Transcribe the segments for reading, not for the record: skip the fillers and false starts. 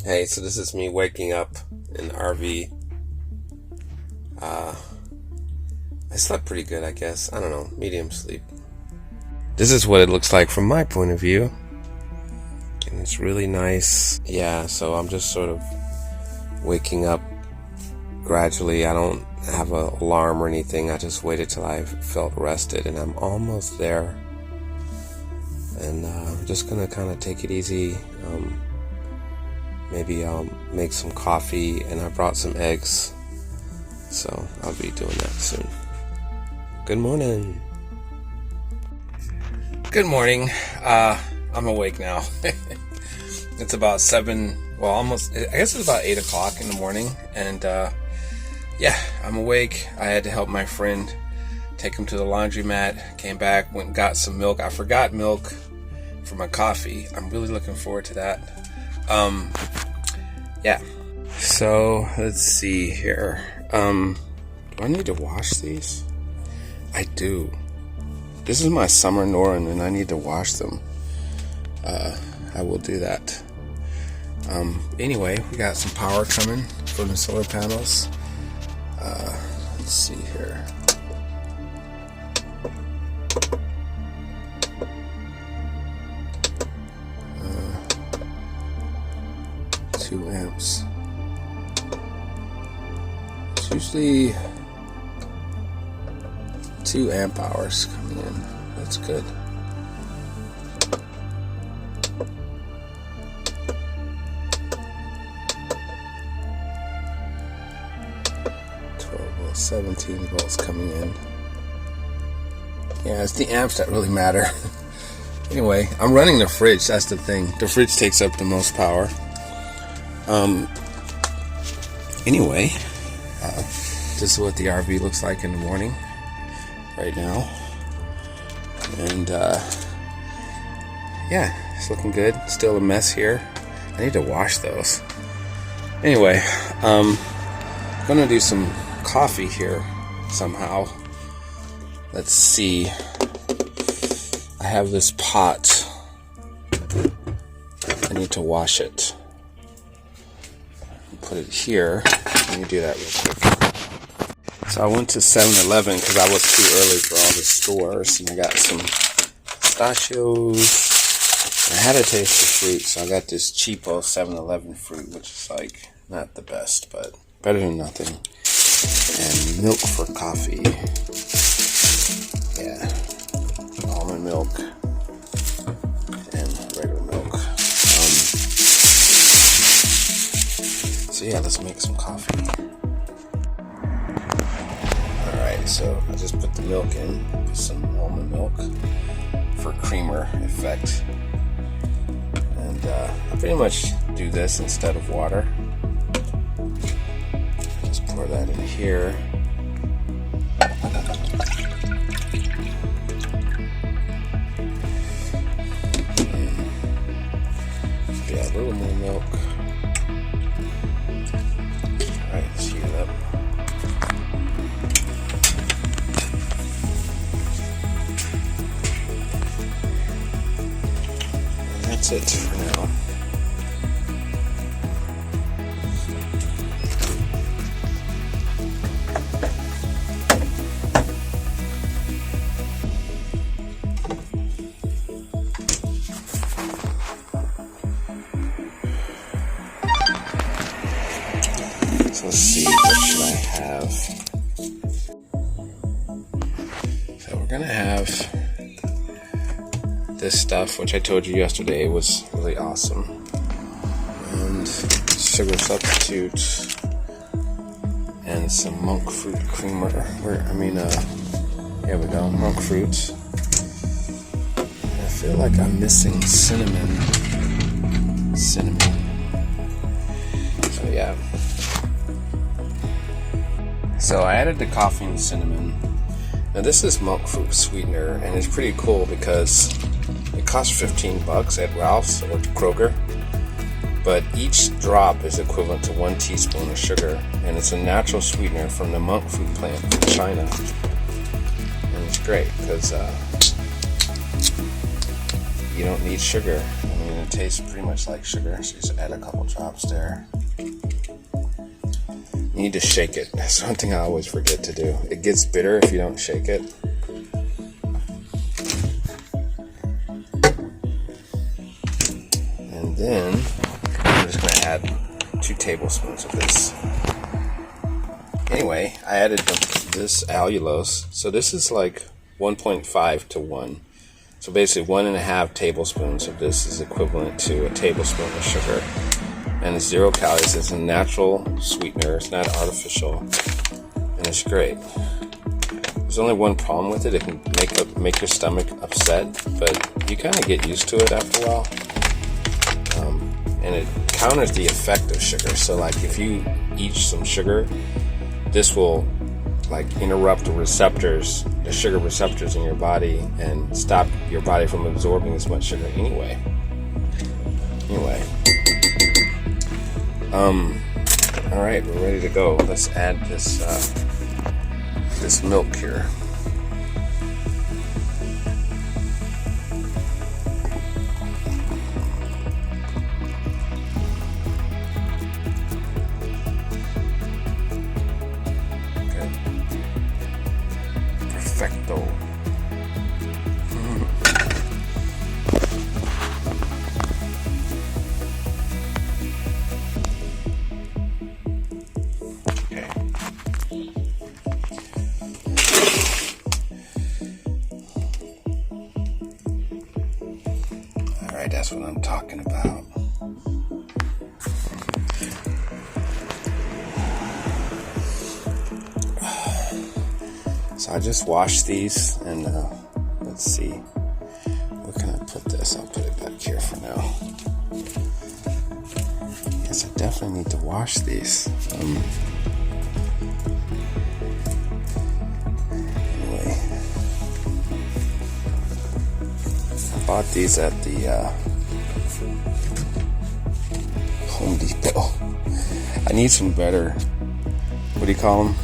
Hey, so this is me waking up in the RV. I slept pretty good, I guess. I don't know, medium sleep. This is what it looks like from my point of view. And it's really nice. Yeah, so I'm just sort of waking up gradually. I don't have an alarm or anything. I just waited till I felt rested, and I'm almost there. And I'm just gonna kind of take it easy. Maybe I'll make some coffee, and I brought some eggs, so I'll be doing that soon. Good morning. Good morning. I'm awake now. It's about 7, well, almost, I guess it's about 8 o'clock in the morning, and yeah, I'm awake. I had to help my friend take him to the laundromat, came back, went and got some milk. I forgot milk for my coffee. I'm really looking forward to that. Yeah. So let's see here. Do I need to wash these? I do. This is my summer Norin, and I need to wash them. I will do that. Anyway, we got some power coming from the solar panels. Let's see here. 2 amps. It's usually 2 amp hours coming in. That's good. 17 volts coming in. Yeah, it's the amps that really matter. Anyway, I'm running the fridge. That's the thing. The fridge takes up the most power. Anyway, this is what the RV looks like in the morning right now. And yeah, it's looking good. Still a mess here. I need to wash those. Anyway, I'm gonna do some coffee here somehow. Let's see. I have this pot. I need to wash it. Put it here. Let me do that real quick. So I went to 7-Eleven because I was too early for all the stores, and I got some pistachios. I had a taste of fruit, so I got this cheapo 7-Eleven fruit, which is like not the best, but better than nothing. And milk for coffee. Yeah, almond milk and regular milk. So yeah, let's make some coffee. Alright, so I just put the milk in, put some almond milk for creamer effect. And I pretty much do this instead of water. Just pour that in here. Yeah, a little more milk. Alright, let's heat it up. And that's it for now. So let's see, what should I have? So we're gonna have this stuff, which I told you yesterday was really awesome. And sugar substitute and some monk fruit creamer. Here we go, monk fruit. I feel like I'm missing cinnamon. So yeah. So I added the coffee and cinnamon. Now this is monk fruit sweetener, and it's pretty cool because it costs $15 at Ralph's or Kroger. But each drop is equivalent to 1 teaspoon of sugar, and it's a natural sweetener from the monk fruit plant from China. And it's great because you don't need sugar. I mean, gonna taste pretty much like sugar, so just add a couple drops there. You need to shake it. That's one thing I always forget to do. It gets bitter if you don't shake it. And then I'm just gonna add 2 tablespoons of this. Anyway, I added this allulose. So this is like 1.5 to 1. So basically 1.5 tablespoons of this is equivalent to a tablespoon of sugar. And it's 0 calories. It's a natural sweetener. It's not artificial. And it's great. There's only one problem with it. It can make your stomach upset, but you kind of get used to it after a while. And it counters the effect of sugar. So like if you eat some sugar, this will like interrupt the sugar receptors in your body, and stop your body from absorbing as much sugar anyway. All right, we're ready to go. Let's add this milk here. Perfecto. Okay. All right, that's what I'm talking about. So I just washed these, and let's see, where can I put this? I'll put it back here for now. Yes, I definitely need to wash these. Anyway, I bought these at the Home Depot. I need some better, what do you call them?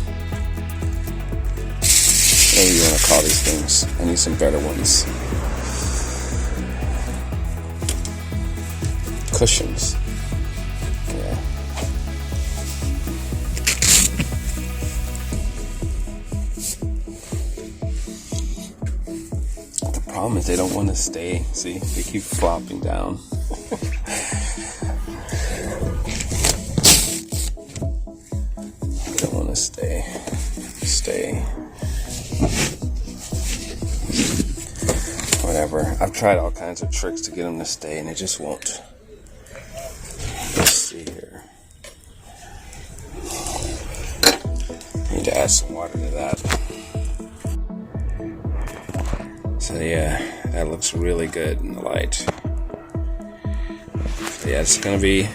Whatever you want to call these things. I need some better ones. Cushions. Yeah. The problem is they don't want to stay. See, they keep flopping down. They don't want to stay. Whatever. I've tried all kinds of tricks to get them to stay, and it just won't. Let's see here. Need to add some water to that. So yeah, that looks really good in the light. So yeah, it's gonna be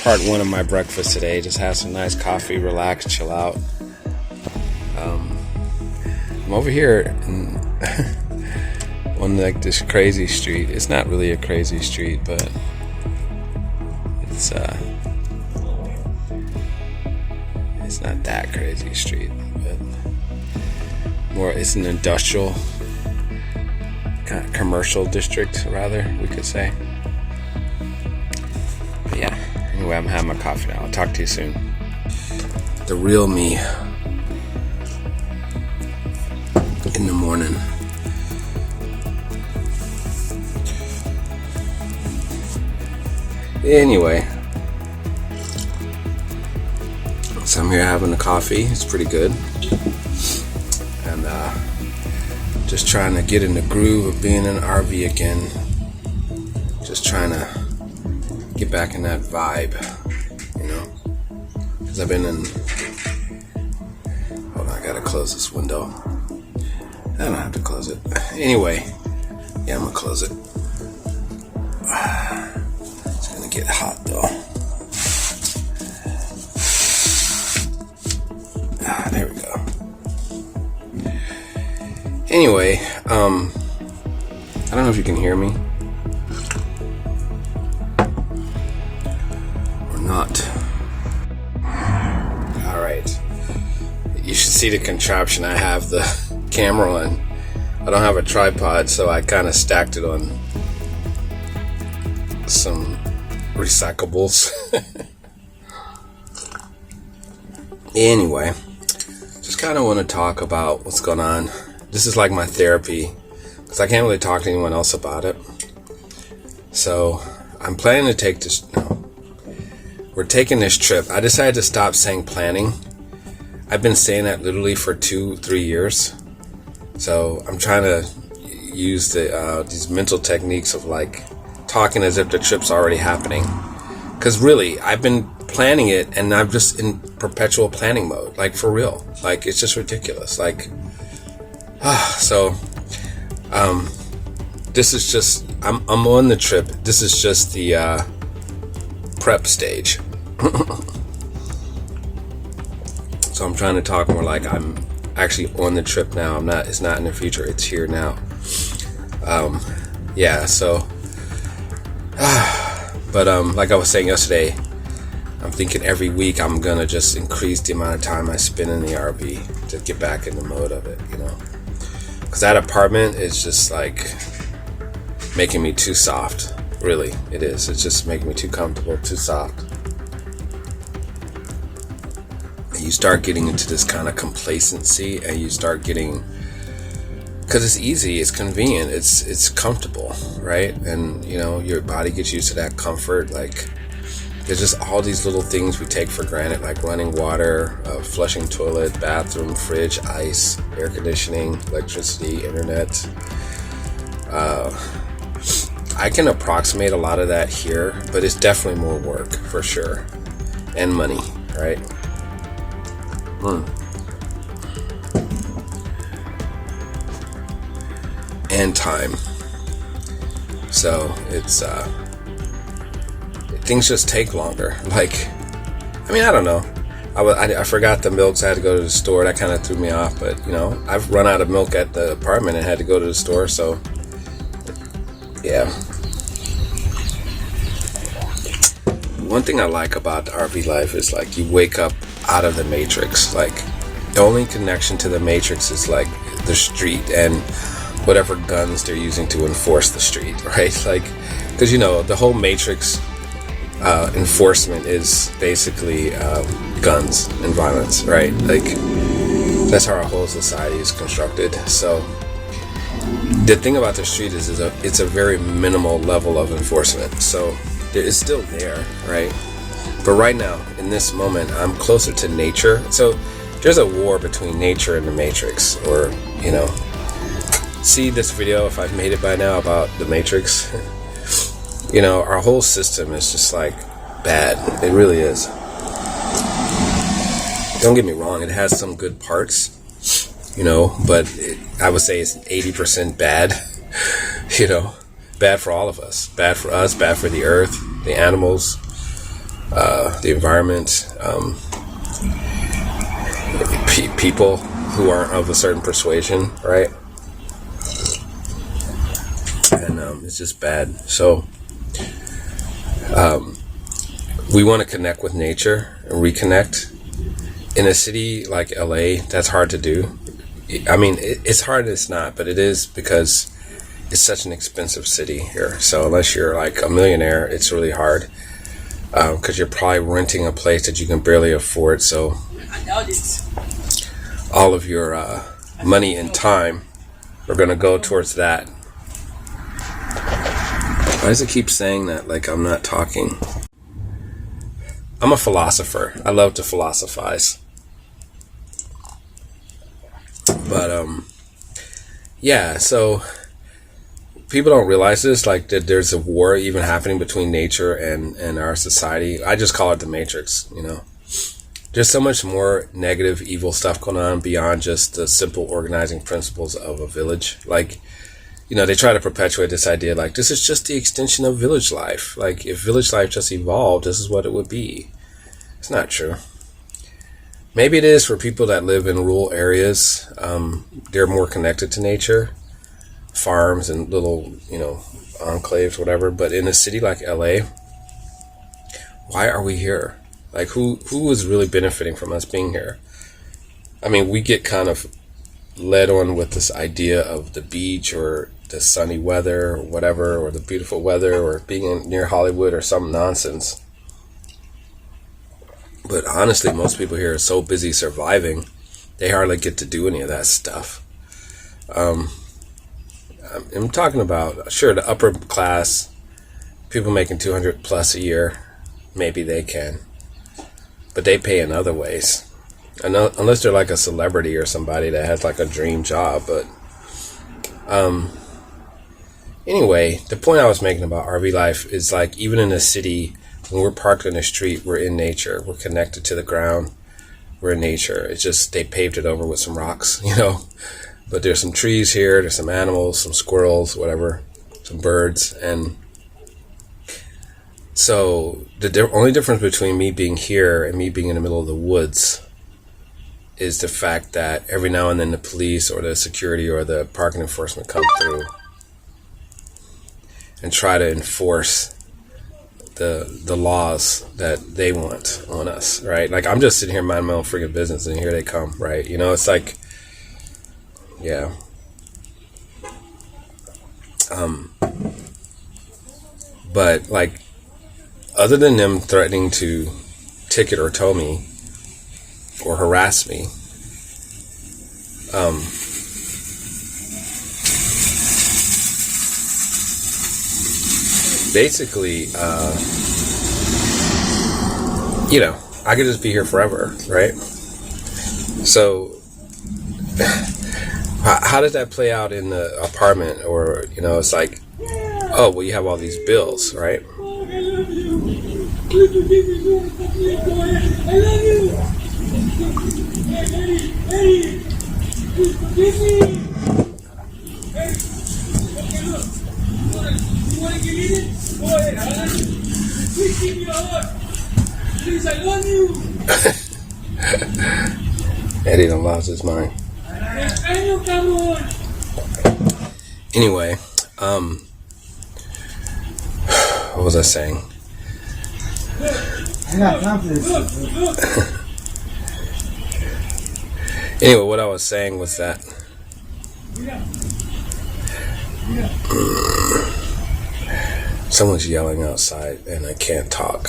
part 1 of my breakfast today. Just have some nice coffee, relax, chill out. I'm over here in on like this crazy street. It's not really a crazy street, but it's not that crazy street, but more, it's an industrial kind of commercial district, rather, we could say. But yeah, anyway, I'm having my coffee now. I'll talk to you soon. The real me in the morning. Anyway, so I'm here having a coffee. It's pretty good, and just trying to get in the groove of being in an RV again. Just trying to get back in that vibe, you know, because I've been in. Hold on, I gotta close this window. I don't have to close it. Anyway, yeah, I'm gonna close it. It's gonna get hot though. There we go. Anyway, I don't know if you can hear me or not. Alright. You should see the contraption I have the camera on. I don't have a tripod, so I kind of stacked it on some recyclables. Anyway, just kind of want to talk about what's going on. This is like my therapy, because I can't really talk to anyone else about it. So I'm planning to take this. No, we're taking this trip. I decided to stop saying planning. I've been saying that literally for 2-3 years. So I'm trying to use these mental techniques of like talking as if the trip's already happening. Because really, I've been planning it and I'm just in perpetual planning mode. Like, for real. Like, it's just ridiculous. Like, this is just, I'm on the trip. This is just the prep stage. So I'm trying to talk more like I'm actually on the trip now. It's not in the future. It's here now. Yeah, so, but like I was saying yesterday, I'm thinking every week I'm gonna just increase the amount of time I spend in the RV to get back in the mode of it, you know? Because that apartment is just like making me too soft. Really, it is. It's just making me too comfortable, too soft. And you start getting into this kind of complacency, and you start getting, because it's easy, it's convenient, it's comfortable, right? And you know, your body gets used to that comfort. Like, there's just all these little things we take for granted, like running water, flushing toilet, bathroom, fridge, ice, air conditioning, electricity, internet. I can approximate a lot of that here, but it's definitely more work for sure, and money, right? And time. So it's things just take longer. Like, I mean, I don't know. I forgot the milk, so I had to go to the store. That kind of threw me off. But you know, I've run out of milk at the apartment and had to go to the store. So yeah. One thing I like about the RV life is like you wake up out of the matrix. Like, the only connection to the matrix is like the street and whatever guns they're using to enforce the street, right? Like, because you know, the whole matrix enforcement is basically guns and violence, right? Like, that's how our whole society is constructed. So the thing about the street is it's a very minimal level of enforcement. So it's still there, right? But right now, in this moment, I'm closer to nature. So there's a war between nature and the matrix, or, you know, see this video if I've made it by now about the matrix. You know, our whole system is just like bad. It really is. Don't get me wrong, it has some good parts, you know, but I would say it's 80% bad. You know, bad for all of us. Bad for us, bad for the earth, the animals, the environment, people who aren't of a certain persuasion, right? And it's just bad. So we want to connect with nature and reconnect. In a city like LA, that's hard to do. I mean, it's hard, it's not, but it is, because it's such an expensive city here. So unless you're like a millionaire, it's really hard, because you're probably renting a place that you can barely afford. So all of your money and time are going to go towards that. Why does it keep saying that like I'm not talking? I'm a philosopher. I love to philosophize. But yeah, so people don't realize this, like that there's a war even happening between nature and our society. I just call it the matrix, you know. There's so much more negative, evil stuff going on beyond just the simple organizing principles of a village. Like, you know, they try to perpetuate this idea like this is just the extension of village life. Like, if village life just evolved, this is what it would be. It's not true. Maybe it is for people that live in rural areas. They're more connected to nature, farms and little, you know, enclaves, whatever. But in a city like LA, why are we here? Like, who is really benefiting from us being here? I mean, we get kind of led on with this idea of the beach or the sunny weather or whatever, or the beautiful weather, or being near Hollywood or some nonsense. But honestly, most people here are so busy surviving, they hardly get to do any of that stuff. I'm talking about, sure, the upper class, people making 200 plus a year, maybe they can, but they pay in other ways. Unless they're like a celebrity or somebody that has like a dream job. But anyway, the point I was making about RV life is like, even in the city, when we're parked in the street, we're in nature. We're connected to the ground. We're in nature. It's just they paved it over with some rocks, But there's some trees here. There's some animals, some squirrels, whatever, some birds. And so the only difference between me being here and me being in the middle of the woods is the fact that every now and then the police or the security or the parking enforcement come through and try to enforce the laws that they want on us, right? Like, I'm just sitting here minding my own freaking business, and here they come, right? It's like, yeah. But like, other than them threatening to ticket or tow me or harass me, basically, I could just be here forever, right? So how does that play out in the apartment? Or, it's like, oh, well, you have all these bills, right? Eddie done lost his mind. Anyway, what was I saying? Anyway, what I was saying was that someone's yelling outside and I can't talk.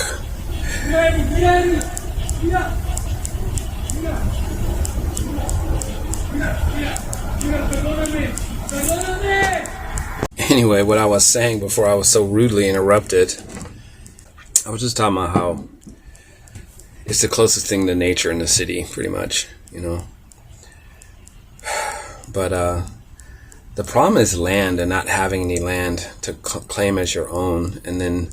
Anyway, what I was saying before I was so rudely interrupted, I was just talking about how it's the closest thing to nature in the city, pretty much, But the problem is land, and not having any land to claim as your own. And then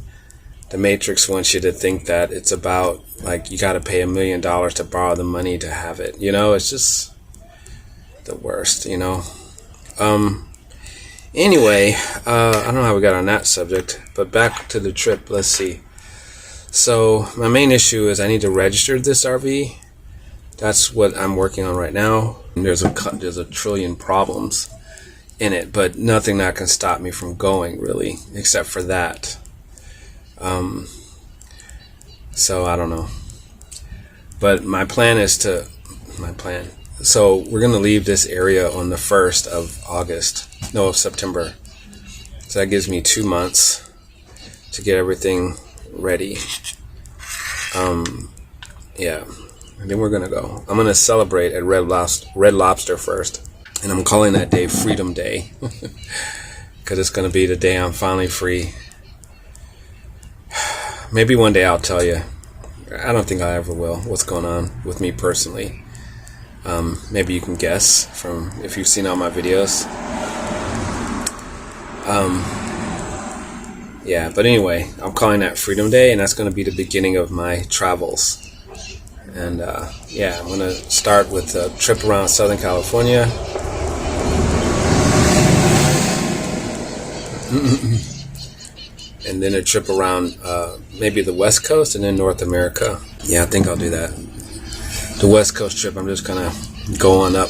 the Matrix wants you to think that it's about, like, you got to pay $1 million to borrow the money to have it. It's just the worst, Anyway, I don't know how we got on that subject, but back to the trip. Let's see. So my main issue is I need to register this RV. That's what I'm working on right now. And there's a trillion problems in it, but nothing that can stop me from going, really, except for that. So I don't know. But my plan. So we're going to leave this area on the 1st of September. So that gives me 2 months to get everything ready. Yeah. And then we're going to go. I'm going to celebrate at Red Lobster first. And I'm calling that day Freedom Day. Because it's going to be the day I'm finally free. Maybe one day I'll tell you. I don't think I ever will. What's going on with me personally. Maybe you can guess from if you've seen all my videos. Yeah, but anyway, I'm calling that Freedom Day, and that's going to be the beginning of my travels. And yeah, I'm going to start with a trip around Southern California. And then a trip around maybe the West Coast and then North America. Yeah, I think I'll do that. The West Coast trip, I'm just gonna go on up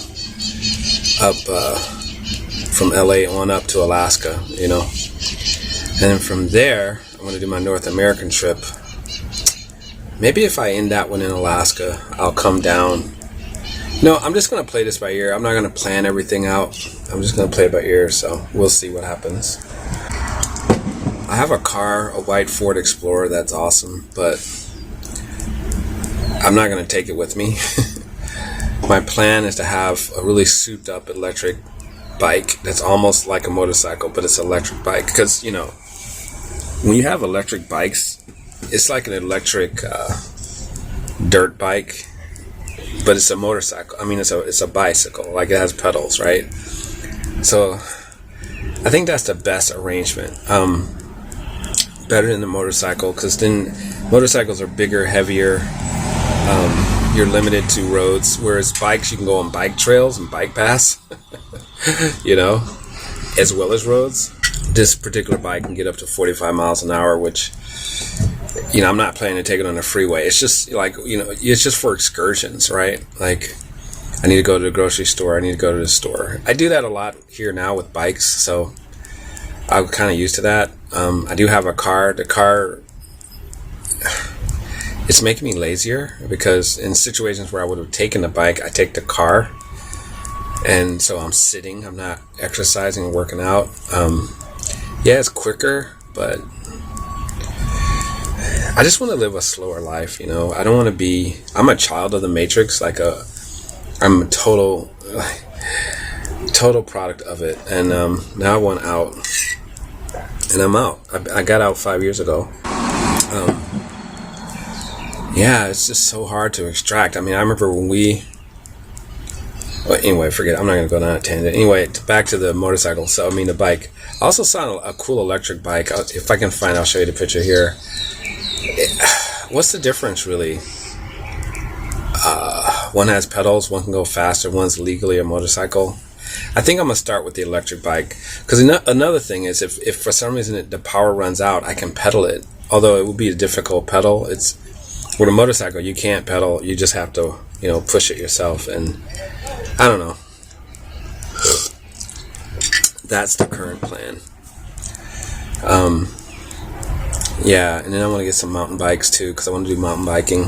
from LA on up to Alaska, And then from there, I'm gonna do my North American trip. Maybe if I end that one in Alaska, I'll come down No, I'm just going to play this by ear. I'm not going to plan everything out. I'm just going to play it by ear, so we'll see what happens. I have a car, a white Ford Explorer, that's awesome, but I'm not going to take it with me. My plan is to have a really souped up electric bike that's almost like a motorcycle, but it's an electric bike. Because, you know, when you have electric bikes, it's like an electric dirt bike, but it's a motorcycle. I mean, it's a bicycle, like it has pedals, right? So I think that's the best arrangement. Better than the motorcycle, because then motorcycles are bigger, heavier. You're limited to roads, whereas bikes, you can go on bike trails and bike paths, you know, as well as roads. This particular bike can get up to 45 miles an hour, which, you know, I'm not planning to take it on the freeway. It's just like, you know, it's just for excursions, right? Like, I need to go to the grocery store. I need to go to the store. I do that a lot here now with bikes, so I'm kind of used to that. I do have a car. The car, it's making me lazier, because in situations where I would have taken the bike, I take the car. And so I'm sitting, I'm not exercising and working out. Yeah, it's quicker, but I just want to live a slower life, you know. I don't want to be, I'm a child of the Matrix, I'm a total product of it. And now I want out. And I'm out. I got out 5 years ago. Yeah, it's just so hard to extract. I mean, I remember when well, anyway, forget it. I'm not going to go down a tangent. Anyway, back to the motorcycle. So, I mean, the bike. I also saw a cool electric bike. If I can find it, I'll show you the picture here. What's the difference, really? One has pedals, one can go faster, one's legally a motorcycle. I think I'm going to start with the electric bike. Because another thing is, if for some reason the power runs out, I can pedal it. Although it would be a difficult pedal. With a motorcycle, you can't pedal. You just have to, you know, push it yourself. And I don't know. That's the current plan. Yeah, and then I want to get some mountain bikes too, because I want to do mountain biking.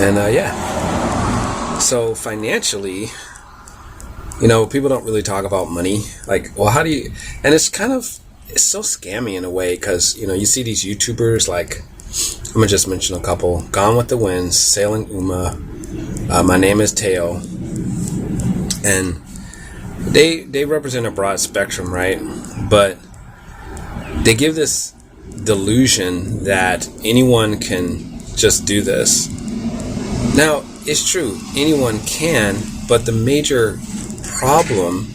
And yeah. So financially, you know, people don't really talk about money. Like, well, how do you... And it's so scammy in a way, because, you know, you see these YouTubers like... I'm going to just mention a couple. Gone with the Winds, Sailing Uma, My Name is Teo. And they represent a broad spectrum, right? But they give this delusion that anyone can just do this. Now, it's true, anyone can, but the major problem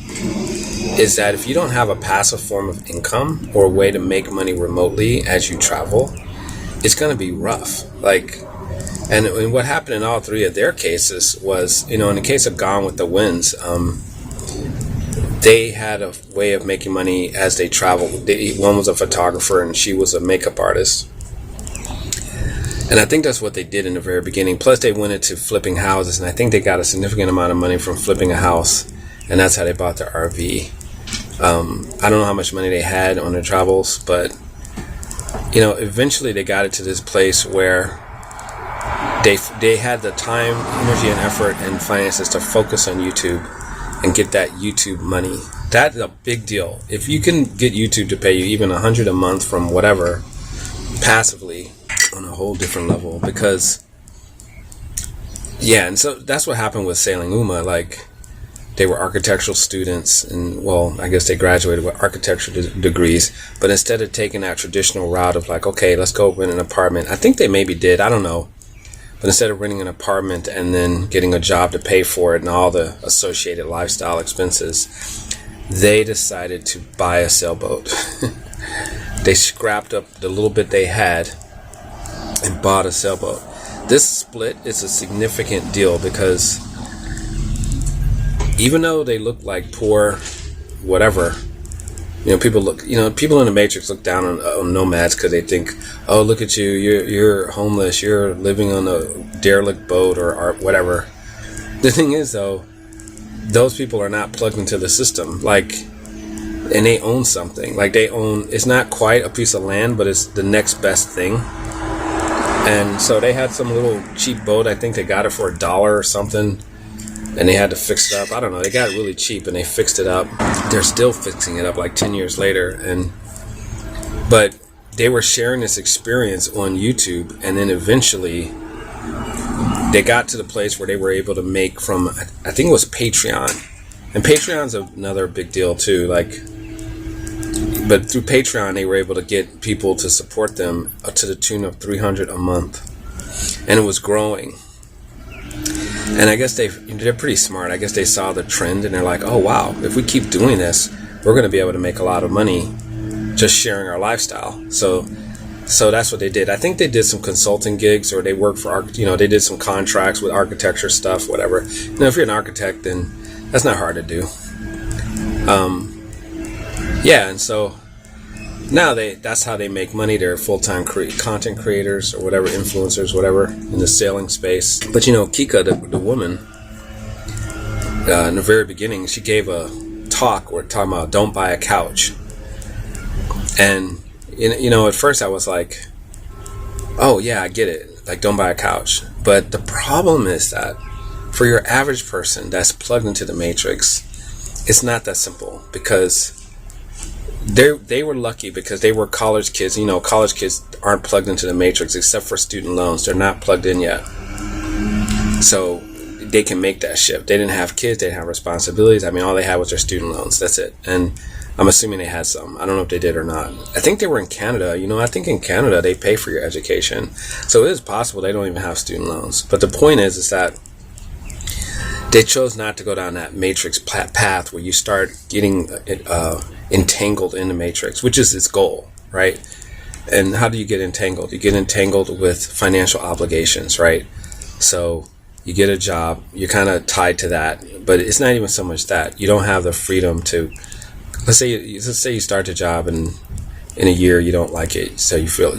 is that if you don't have a passive form of income or a way to make money remotely as you travel, it's going to be rough. Like, and what happened in all three of their cases was, you know, in the case of Gone with the Winds, they had a way of making money as they traveled. One was a photographer and she was a makeup artist. And I think that's what they did in the very beginning. Plus, they went into flipping houses, and I think they got a significant amount of money from flipping a house, and that's how they bought their RV. I don't know how much money they had on their travels, but, you know, eventually they got it to this place where they had the time, energy, and effort and finances to focus on YouTube and get that YouTube money. That's a big deal. If you can get YouTube to pay you even $100 a month from whatever, passively, on a whole different level. Because, yeah, and so that's what happened with Sailing Uma. Like, they were architectural students, and, well, I guess they graduated with architecture degrees, but instead of taking that traditional route of like, okay, let's go rent an apartment, I think they maybe did, I don't know, but instead of renting an apartment and then getting a job to pay for it and all the associated lifestyle expenses, they decided to buy a sailboat. They scrapped up the little bit they had and bought a sailboat. This split is a significant deal because even though they look like poor, whatever, you know, people in the Matrix look down on nomads because they think, oh, look at you, you're homeless, you're living on a derelict boat or whatever. The thing is, though, those people are not plugged into the system, like, and they own something. Like, they own, it's not quite a piece of land, but it's the next best thing. And so they had some little cheap boat. I think they got it for $1 or something. And they had to fix it up. I don't know. They got it really cheap and they fixed it up. They're still fixing it up like 10 years later. But they were sharing this experience on YouTube. And then eventually they got to the place where they were able to make from, I think it was Patreon. And Patreon's another big deal too. But through Patreon, they were able to get people to support them to the tune of $300 a month. And it was growing. And I guess they're pretty smart. I guess they saw the trend and they're like, oh, wow, if we keep doing this, we're going to be able to make a lot of money just sharing our lifestyle. So that's what they did. I think they did some consulting gigs, or they worked for, they did some contracts with architecture stuff, whatever. If you're an architect, then that's not hard to do. And so now that's how they make money. They're full-time content creators or whatever, influencers, whatever, in the sailing space. But Kika, the woman, in the very beginning, she gave a talk where talking about don't buy a couch. And at first I was like, oh yeah, I get it, like don't buy a couch. But the problem is that for your average person that's plugged into the matrix, it's not that simple, because they were lucky because they were college kids. College kids aren't plugged into the matrix except for student loans. They're not plugged in yet. So they can make that shift. They didn't have kids. They didn't have responsibilities. All they had was their student loans. That's it. And I'm assuming they had some. I don't know if they did or not. I think they were in Canada. I think in Canada they pay for your education. So it is possible they don't even have student loans. But the point is that they chose not to go down that matrix path where you start getting entangled in the matrix, which is its goal, right? And how do you get entangled? You get entangled with financial obligations, right? So you get a job, you're kind of tied to that, but it's not even so much that. You don't have the freedom to, let's say you start the job and in a year you don't like it, so you feel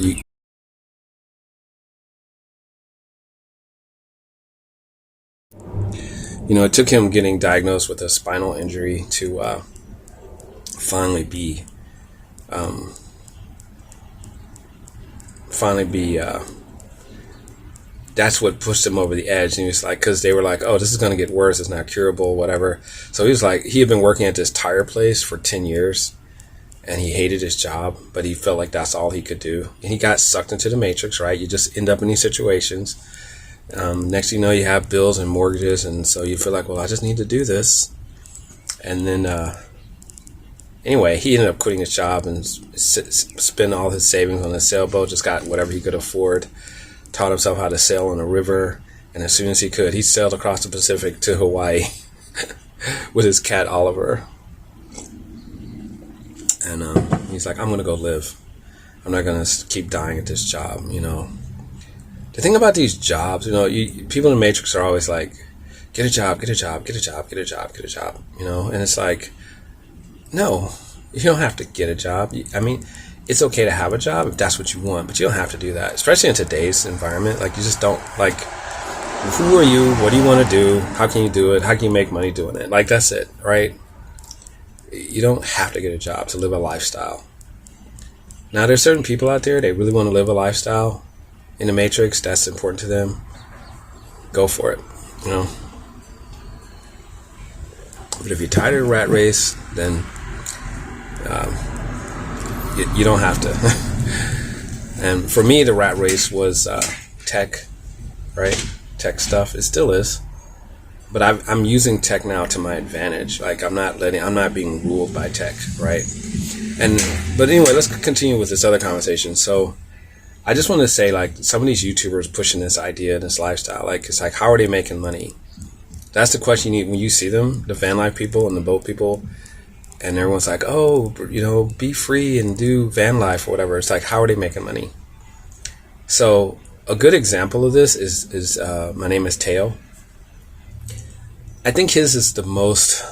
it took him getting diagnosed with a spinal injury to finally be that's what pushed him over the edge. And he was like, because they were like, oh, this is going to get worse, it's not curable, whatever. So he was like, he had been working at this tire place for 10 years and he hated his job, but he felt like that's all he could do. And he got sucked into the matrix, right? You just end up in these situations. Next thing you know, you have bills and mortgages, and so you feel like, well, I just need to do this. And then anyway, he ended up quitting his job and spent all his savings on a sailboat, just got whatever he could afford, taught himself how to sail on a river, and as soon as he could, he sailed across the Pacific to Hawaii with his cat Oliver. And he's like, I'm going to go live. I'm not going to keep dying at this job, The thing about these jobs, people in the Matrix are always like, get a job, get a job, get a job, get a job, get a job, and it's like, no, you don't have to get a job. It's okay to have a job if that's what you want, but you don't have to do that, especially in today's environment. Like, you just don't, like, who are you? What do you want to do? How can you do it? How can you make money doing it? Like, that's it, right? You don't have to get a job to live a lifestyle. Now, there's certain people out there, they really want to live a lifestyle in the Matrix, that's important to them. Go for it, But if you're tired of the rat race, then you don't have to. And for me, the rat race was tech, right? Tech stuff. It still is. But I'm using tech now to my advantage. Like, I'm not being ruled by tech, right? But anyway, let's continue with this other conversation. So I just want to say, like, some of these YouTubers pushing this idea, this lifestyle, like, it's like, how are they making money? That's the question you need when you see them, the van life people and the boat people, and everyone's like, oh, be free and do van life or whatever. It's like, how are they making money? So a good example of this is my name is Teo. I think his is the most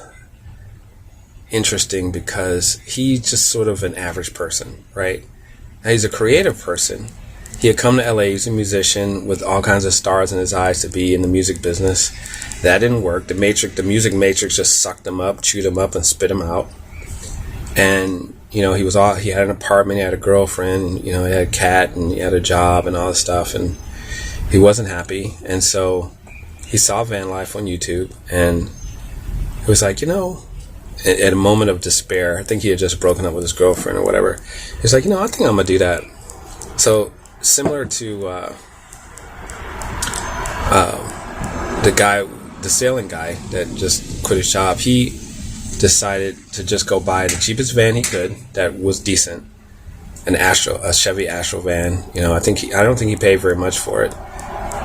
interesting because he's just sort of an average person, right? Now, he's a creative person. He had come to LA, he's a musician with all kinds of stars in his eyes to be in the music business. That didn't work. The music matrix just sucked him up, chewed him up, and spit him out. And, he had an apartment, he had a girlfriend, he had a cat, and he had a job and all this stuff, and he wasn't happy. And so he saw van life on YouTube, and he was like, at a moment of despair, I think he had just broken up with his girlfriend or whatever. He was like, I think I'm gonna do that. So similar to the sailing guy that just quit his job, he decided to just go buy the cheapest van he could that was decent, a Chevy Astro van. I don't think he paid very much for it.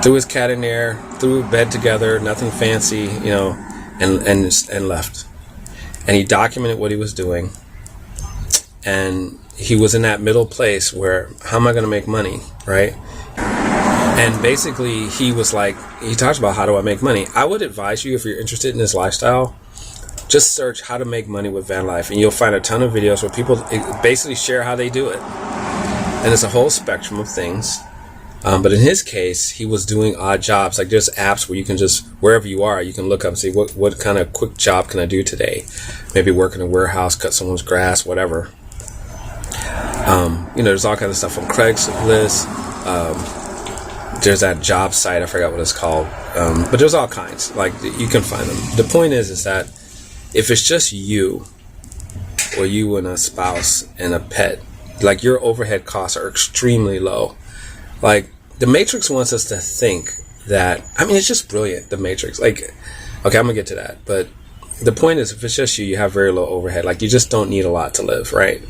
Threw his cat in there, threw a bed together, nothing fancy, and left. And he documented what he was doing, and he was in that middle place where, how am I going to make money, right? And basically he was like, he talks about, how do I make money? I would advise you, if you're interested in this lifestyle, just search how to make money with van life, and you'll find a ton of videos where people basically share how they do it. And it's a whole spectrum of things. But in his case, he was doing odd jobs. Like, there's apps where you can just, wherever you are, you can look up and see what kind of quick job can I do today? Maybe work in a warehouse, cut someone's grass, whatever. There's all kinds of stuff on Craigslist. There's that job site, I forgot what it's called. But there's all kinds. Like, you can find them. The point is that if it's just you, or you and a spouse and a pet, like, your overhead costs are extremely low. Like, the Matrix wants us to think that, it's just brilliant, the Matrix. Like, okay, I'm gonna get to that, but the point is, if it's just you have very low overhead. Like, you just don't need a lot to live, right?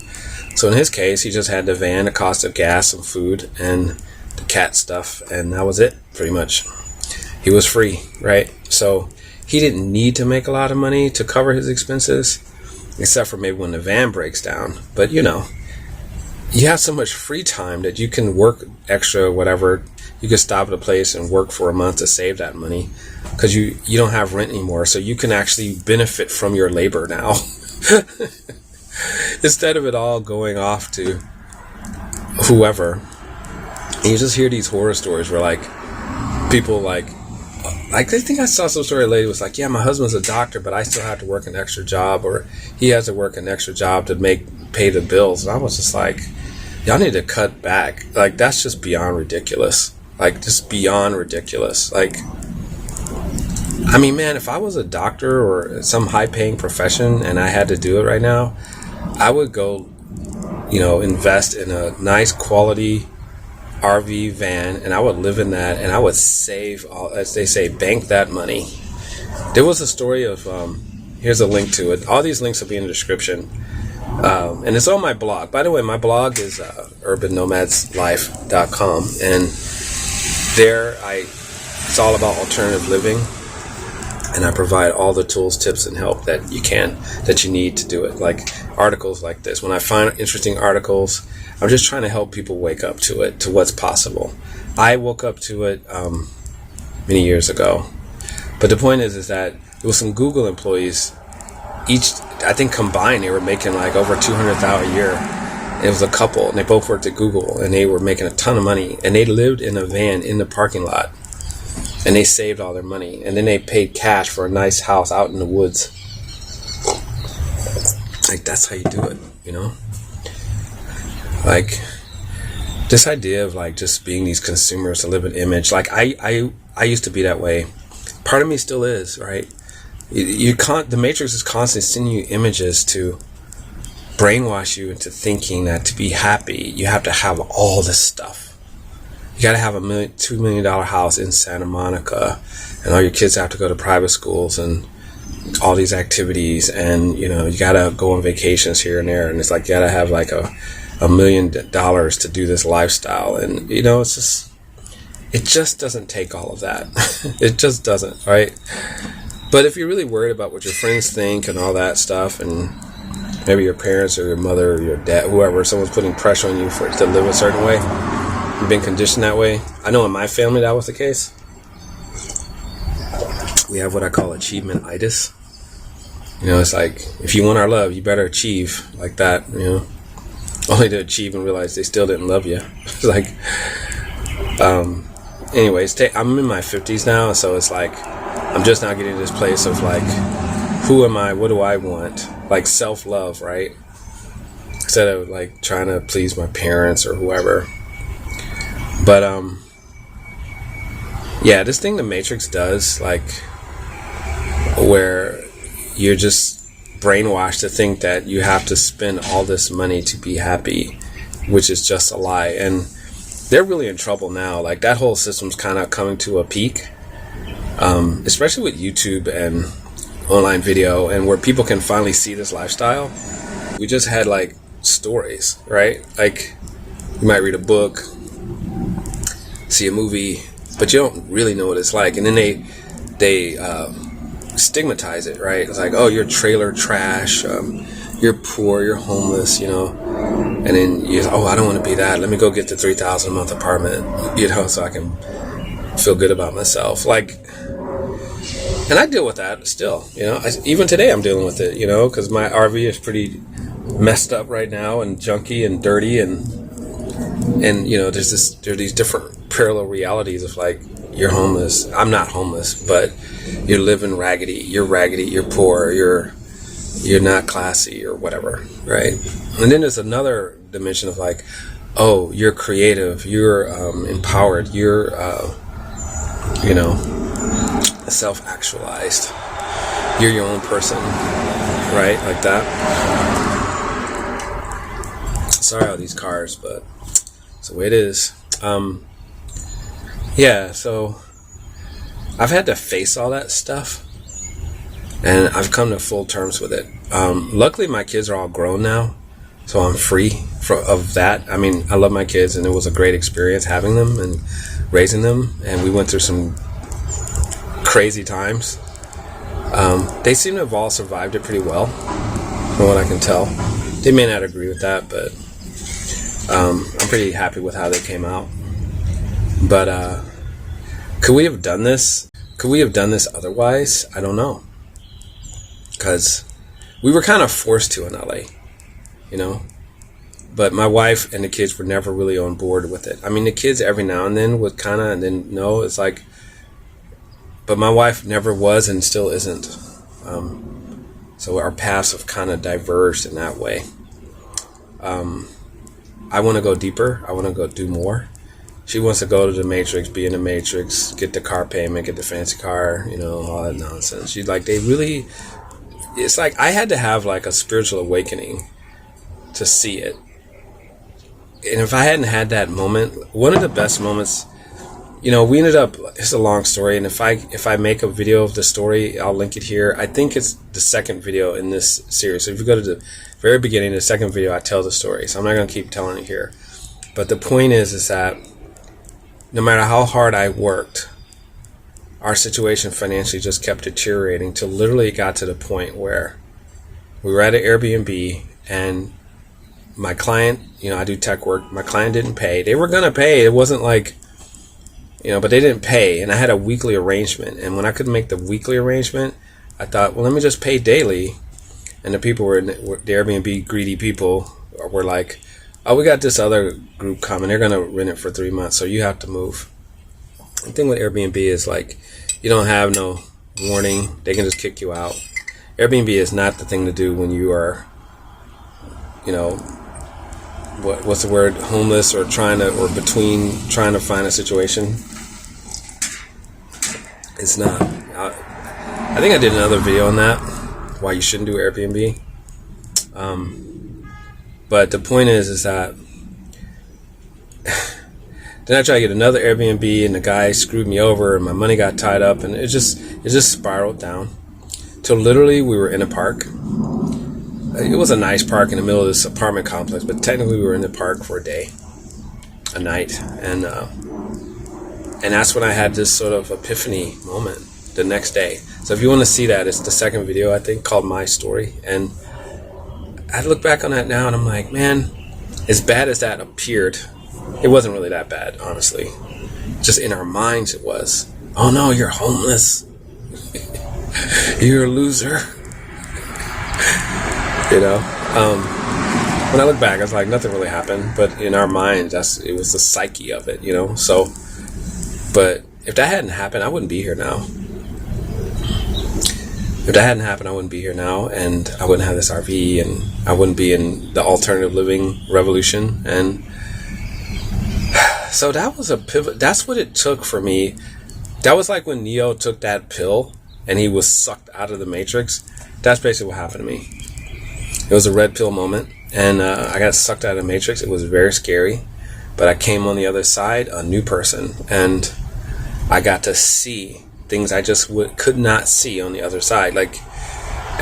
So in his case, he just had the van, the cost of gas, some food, and the cat stuff, and that was it, pretty much. He was free, right? So he didn't need to make a lot of money to cover his expenses, except for maybe when the van breaks down. But you have so much free time that you can work extra, whatever. You can stop at a place and work for a month to save that money, because you don't have rent anymore. So you can actually benefit from your labor now. Instead of it all going off to whoever. And you just hear these horror stories where, like, people like I think I saw some story. A lady was like, yeah, my husband's a doctor, but I still have to work an extra job, or he has to work an extra job to pay the bills. And I was just like, y'all need to cut back. Like, that's just beyond ridiculous. Like, just beyond ridiculous. Like, man, if I was a doctor or some high-paying profession and I had to do it right now, I would go, invest in a nice quality RV van, and I would live in that, and I would save, as they say, bank that money. There was a story of, here's a link to it. All these links will be in the description. And it's on my blog. By the way, my blog is urbannomadslife.com, and there it's all about alternative living, and I provide all the tools, tips, and help that you need to do it. Like articles like this. When I find interesting articles, I'm just trying to help people wake up to it, to what's possible. I woke up to it many years ago. But the point is that there was some Google employees, each, I think combined, they were making like over $200,000 a year. It was a couple, and they both worked at Google, and they were making a ton of money, and they lived in a van in the parking lot, and they saved all their money, and then they paid cash for a nice house out in the woods. Like, that's how you do it, Like, this idea of like just being these consumers to live an image. Like, I used to be that way. Part of me still is, right? The Matrix is constantly sending you images to brainwash you into thinking that to be happy, you have to have all this stuff. You got to have $2 million house in Santa Monica, and all your kids have to go to private schools and all these activities, and you got to go on vacations here and there, and it's like you got to have like $1 million to do this lifestyle, and it just doesn't take all of that. It just doesn't, right? But if you're really worried about what your friends think and all that stuff, and maybe your parents or your mother or your dad, whoever, someone's putting pressure on you to live a certain way, you've been conditioned that way. I know in my family that was the case. We have what I call achievement-itis. It's like, if you want our love, you better achieve like that, only to achieve and realize they still didn't love you. It's like, anyways, I'm in my 50s now, so it's like, I'm just now getting to this place of like, who am I? What do I want? Like self-love, right? instead of like trying to please my parents or whoever. But yeah, this thing the Matrix does, like, where you're just brainwashed to think that you have to spend all this money to be happy, which is just a lie. And they're really in trouble now. Like, that whole system's kind of coming to a peak, especially with YouTube and online video, and where people can finally see this lifestyle. We just had like stories, right? Like, you might read a book, see a movie, but you don't really know what it's like. And then they stigmatize it, right? It's like, oh, you're trailer trash, you're poor, you're homeless, you know. And then you, oh, I don't want to be that. Let me go get the $3,000 a month apartment, you know, so I can feel good about myself. Like, and I deal with that still, you know. Even today I'm dealing with it, you know, because my RV is pretty messed up right now and junky and dirty, and you know, there are these different parallel realities of like, you're homeless. I'm not homeless, but you're living raggedy. You're poor. You're not classy or whatever, right? And then there's another dimension of like, oh, you're creative. You're empowered. You're you know, self-actualized. You're your own person, right? Like that. Sorry, all these cars, but it's the way it is. Yeah, so I've had to face all that stuff, and I've come to full terms with it. Luckily, my kids are all grown now, so I'm free of that. I mean, I love my kids, and it was a great experience having them and raising them, and we went through some crazy times. They seem to have all survived it pretty well, from what I can tell. They may not agree with that, but I'm pretty happy with how they came out. But could we have done this? Could we have done this otherwise? I don't know. Because we were kind of forced to in LA, you know. But my wife and the kids were never really on board with it. I mean, the kids every now and then would kind of, and then no, it's like, but my wife never was and still isn't. So our paths have kind of diverged in that way. I want to go deeper. I want to go do more. She wants to go to the Matrix, be in the Matrix, get the car payment, get the fancy car, you know, all that nonsense. She's like, it's like I had to have like a spiritual awakening to see it. And if I hadn't had that moment, one of the best moments, you know, we ended up, it's a long story, and if I make a video of the story, I'll link it here. I think it's the second video in this series. So if you go to the very beginning, the second video, I tell the story. So I'm not going to keep telling it here. But the point is that no matter how hard I worked, our situation financially just kept deteriorating till literally it got to the point where we were at an Airbnb, and my client, you know, I do tech work, my client didn't pay. They were going to pay. It wasn't like, you know, but they didn't pay, and I had a weekly arrangement. And when I couldn't make the weekly arrangement, I thought, well, let me just pay daily. And the people the Airbnb greedy people were like, oh, we got this other group coming. They're going to rent it for 3 months, so you have to move. The thing with Airbnb is like, you don't have no warning. They can just kick you out. Airbnb is not the thing to do when you are, you know, what's the word, homeless or trying to find a situation. It's not. I think I did another video on that, why you shouldn't do Airbnb. But the point is that then I tried to get another Airbnb, and the guy screwed me over, and my money got tied up, and it just spiraled down till literally we were in a park. It was a nice park in the middle of this apartment complex, but technically we were in the park for a night, and that's when I had this sort of epiphany moment the next day. So if you want to see that, it's the second video, I think, called My Story. And I look back on that now, and I'm like, man, as bad as that appeared, it wasn't really that bad, honestly. Just in our minds it was. Oh no, you're homeless. You're a loser. You know? When I look back, I was like, nothing really happened. But in our minds, it was the psyche of it, you know? So, but if that hadn't happened, I wouldn't be here now. If that hadn't happened, I wouldn't be here now, and I wouldn't have this RV, and I wouldn't be in the alternative living revolution. And so that was a pivot. That's what it took for me. That was like when Neo took that pill and he was sucked out of the Matrix. That's basically what happened to me. It was a red pill moment, and I got sucked out of the Matrix. It was very scary, but I came on the other side a new person, and I got to see things I just could not see on the other side. Like,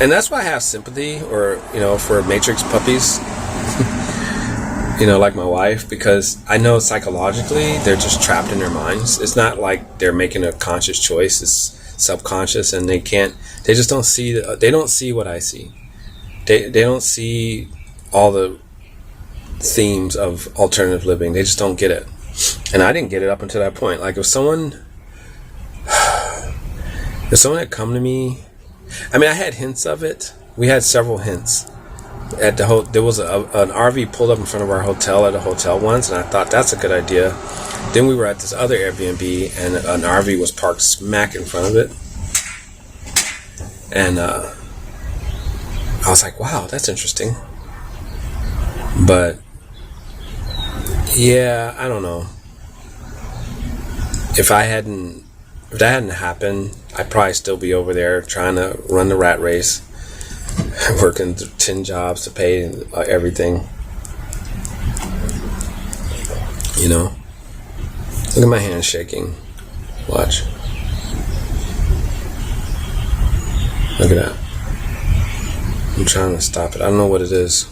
and that's why I have sympathy, or for Matrix puppies. Like my wife, because I know psychologically they're just trapped in their minds. It's not like they're making a conscious choice. It's subconscious, and they just don't see. They don't see what I see. They don't see all the themes of alternative living. They just don't get it. And I didn't get it up until that point. Like if someone had come to me, I mean, I had hints of it. We had several hints. There was an RV pulled up in front of our hotel at a hotel once, and I thought that's a good idea. Then we were at this other Airbnb, and an RV was parked smack in front of it, and I was like, wow, that's interesting. But yeah, I don't know. If that hadn't happened, I'd probably still be over there trying to run the rat race, working 10 jobs to pay everything. Look at my hands shaking. Watch. Look at that. I'm trying to stop it. I don't know what it is.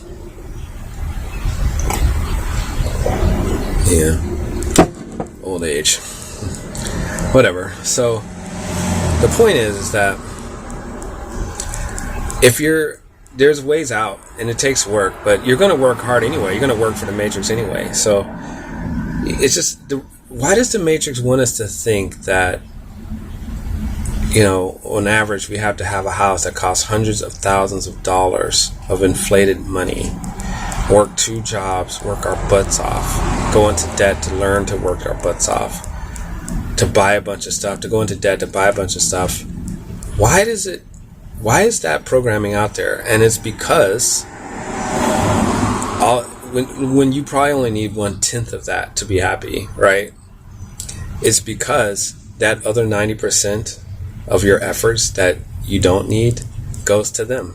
Yeah. Old age. Whatever. So the point is that there's ways out, and it takes work, but you're going to work hard anyway. You're going to work for the Matrix anyway. So it's just, why does the Matrix want us to think that, on average, we have to have a house that costs hundreds of thousands of dollars of inflated money, work 2 jobs, work our butts off, go into debt to learn to work our butts off, to buy a bunch of stuff, to go into debt to buy a bunch of stuff? Why is that programming out there? And it's because when you probably only need 1/10 of that to be happy, right? It's because that other 90% of your efforts that you don't need goes to them.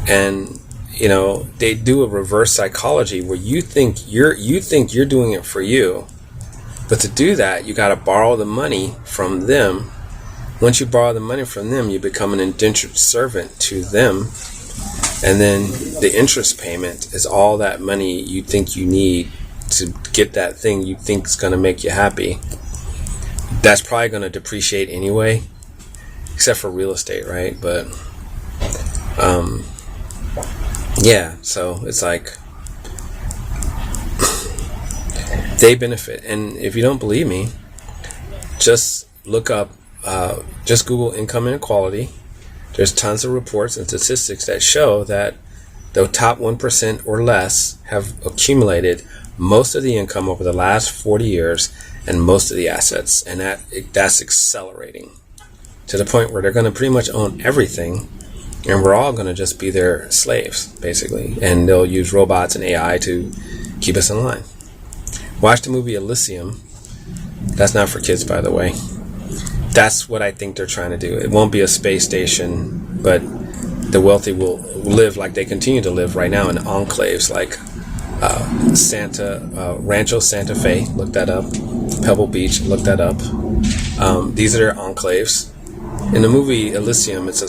And they do a reverse psychology where you think you're doing it for you, but to do that you got to borrow the money from them. Once you borrow the money from them, you become an indentured servant to them, and then the interest payment is all that money you think you need to get that thing you think is going to make you happy. That's probably going to depreciate anyway, except for real estate, right? But yeah, so it's like they benefit. And if you don't believe me, just look up, just Google income inequality. There's tons of reports and statistics that show that the top 1% or less have accumulated most of the income over the last 40 years and most of the assets, and that's accelerating to the point where they're going to pretty much own everything, and we're all going to just be their slaves, basically, and they'll use robots and AI to keep us in line. Watch the movie Elysium. That's not for kids, by the way. That's what I think they're trying to do. It won't be a space station, but the wealthy will live like they continue to live right now in enclaves like Rancho Santa Fe, look that up. Pebble Beach, look that up. These are their enclaves. In the movie Elysium, it's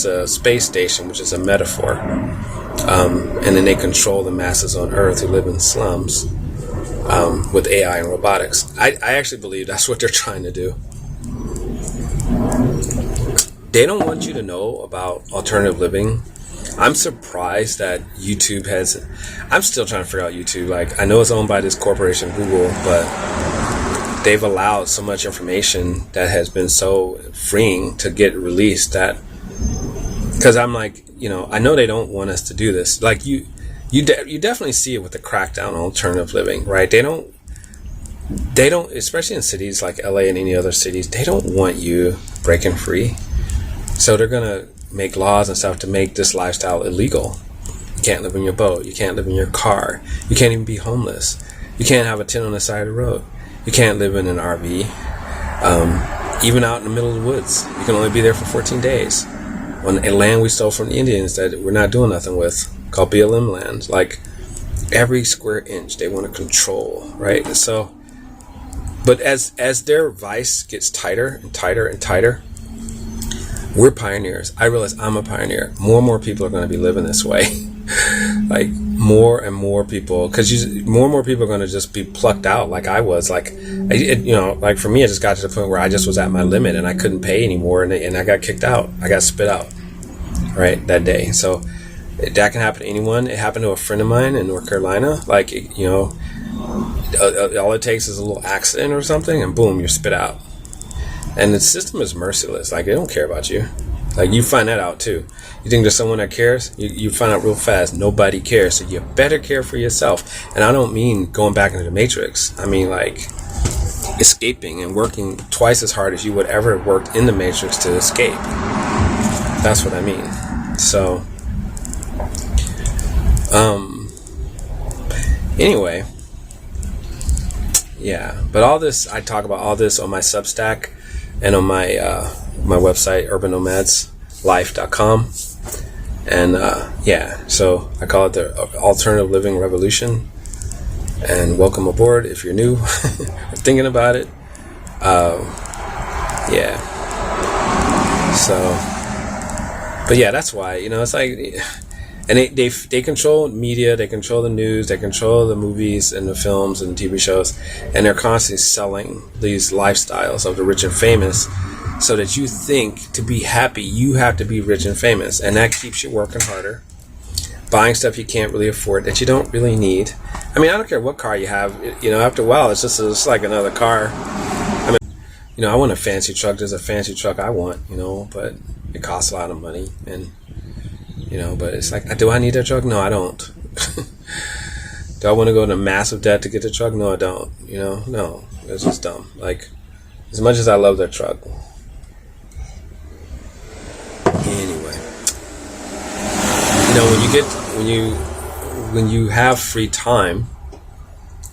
a space station, which is a metaphor. And then they control the masses on Earth who live in slums with AI and robotics. I actually believe that's what they're trying to do. They don't want you to know about alternative living. I'm surprised that YouTube has... I'm still trying to figure out YouTube. Like, I know it's owned by this corporation, Google, but they've allowed so much information that has been so freeing to get released that... Because I'm like, I know they don't want us to do this. Like, you definitely see it with the crackdown on alternative living, right? They don't, especially in cities like LA and any other cities, they don't want you breaking free. So they're gonna make laws and stuff to make this lifestyle illegal. You can't live in your boat. You can't live in your car. You can't even be homeless. You can't have a tent on the side of the road. You can't live in an RV. Even out in the middle of the woods, you can only be there for 14 days. On a land we stole from the Indians that we're not doing nothing with, called BLM land. Like, every square inch they want to control, right? So, but as their vice gets tighter and tighter and tighter, we're pioneers. I realize I'm a pioneer. More and more people are going to be living this way. Like, more and more people, because more and more people are going to just be plucked out like I was. Like, like for me, it just got to the point where I just was at my limit and I couldn't pay anymore, and I got kicked out. I got spit out, right, that day. So that can happen to anyone. It happened to a friend of mine in North Carolina. Like, all it takes is a little accident or something, and boom, you're spit out. And the system is merciless. Like, they don't care about you. Like, you find that out too. You think there's someone that cares? You find out real fast. Nobody cares. So you better care for yourself. And I don't mean going back into the Matrix. I mean, like, escaping and working twice as hard as you would ever have worked in the Matrix to escape. That's what I mean. So, anyway, yeah. But all this, I talk about all this on my Substack and on my website, urbannomadslife.com. And yeah, so I call it the alternative living revolution. And welcome aboard if you're new or thinking about it. Yeah. So, but yeah, that's why, it's like, and they control media, they control the news, they control the movies and the films and TV shows, and they're constantly selling these lifestyles of the rich and famous, so that you think to be happy you have to be rich and famous, and that keeps you working harder, buying stuff you can't really afford that you don't really need. I mean, I don't care what car you have, after a while it's just like another car. I mean, I want a fancy truck. There's a fancy truck I want, but it costs a lot of money, and but it's like, do I need that truck? No, I don't. Do I want to go into massive debt to get the truck? No, I don't. No, it's just dumb. Like, as much as I love that truck. Anyway, when you have free time,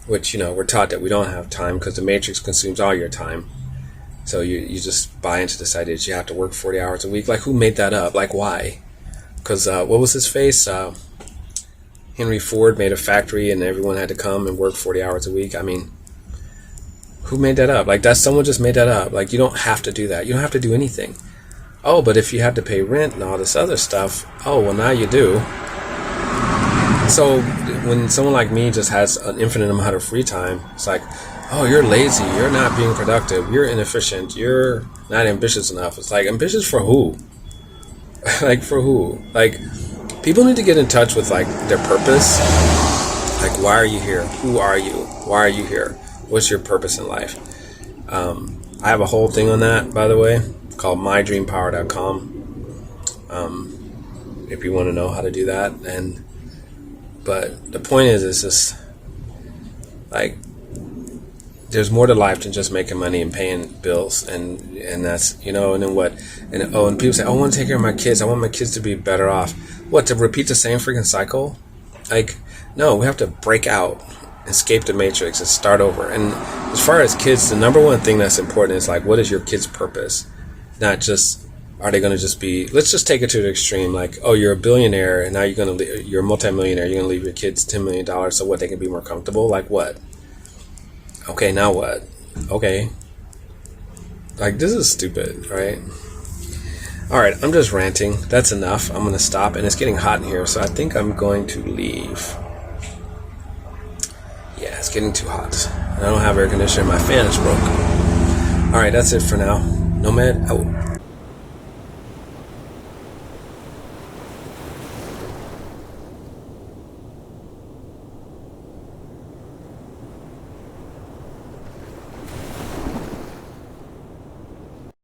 which we're taught that we don't have time because the Matrix consumes all your time. So you just buy into this idea that you have to work 40 hours a week. Like, who made that up? Like, why? Because what was his face? Henry Ford made a factory and everyone had to come and work 40 hours a week. I mean, who made that up? Like, someone just made that up. Like, you don't have to do that. You don't have to do anything. Oh, but if you have to pay rent and all this other stuff, oh, well, now you do. So when someone like me just has an infinite amount of free time, it's like, oh, you're lazy, you're not being productive, you're inefficient, you're not ambitious enough. It's like, ambitious for who? Like, for who? Like, people need to get in touch with, like, their purpose. Like, why are you here? Who are you? Why are you here? What's your purpose in life? I have a whole thing on that, by the way, called mydreampower.com. If you want to know how to do that. But the point is, it's just, like, there's more to life than just making money and paying bills, and that's, and then what? And people say, oh, I want to take care of my kids. I want my kids to be better off. What, to repeat the same freaking cycle? Like, no, we have to break out, escape the Matrix, and start over. And as far as kids, the number one thing that's important is, like, what is your kid's purpose? Not just, are they going to just be, let's just take it to the extreme. Like, oh, you're a billionaire, and now you're a multimillionaire. You're going to leave your kids $10 million so what, they can be more comfortable? Like, what? Okay, now what? Okay. Like, this is stupid, right? Alright, I'm just ranting. That's enough. I'm going to stop, and it's getting hot in here, so I think I'm going to leave. Yeah, it's getting too hot. And I don't have air conditioning. My fan is broke. Alright, that's it for now. Nomad out.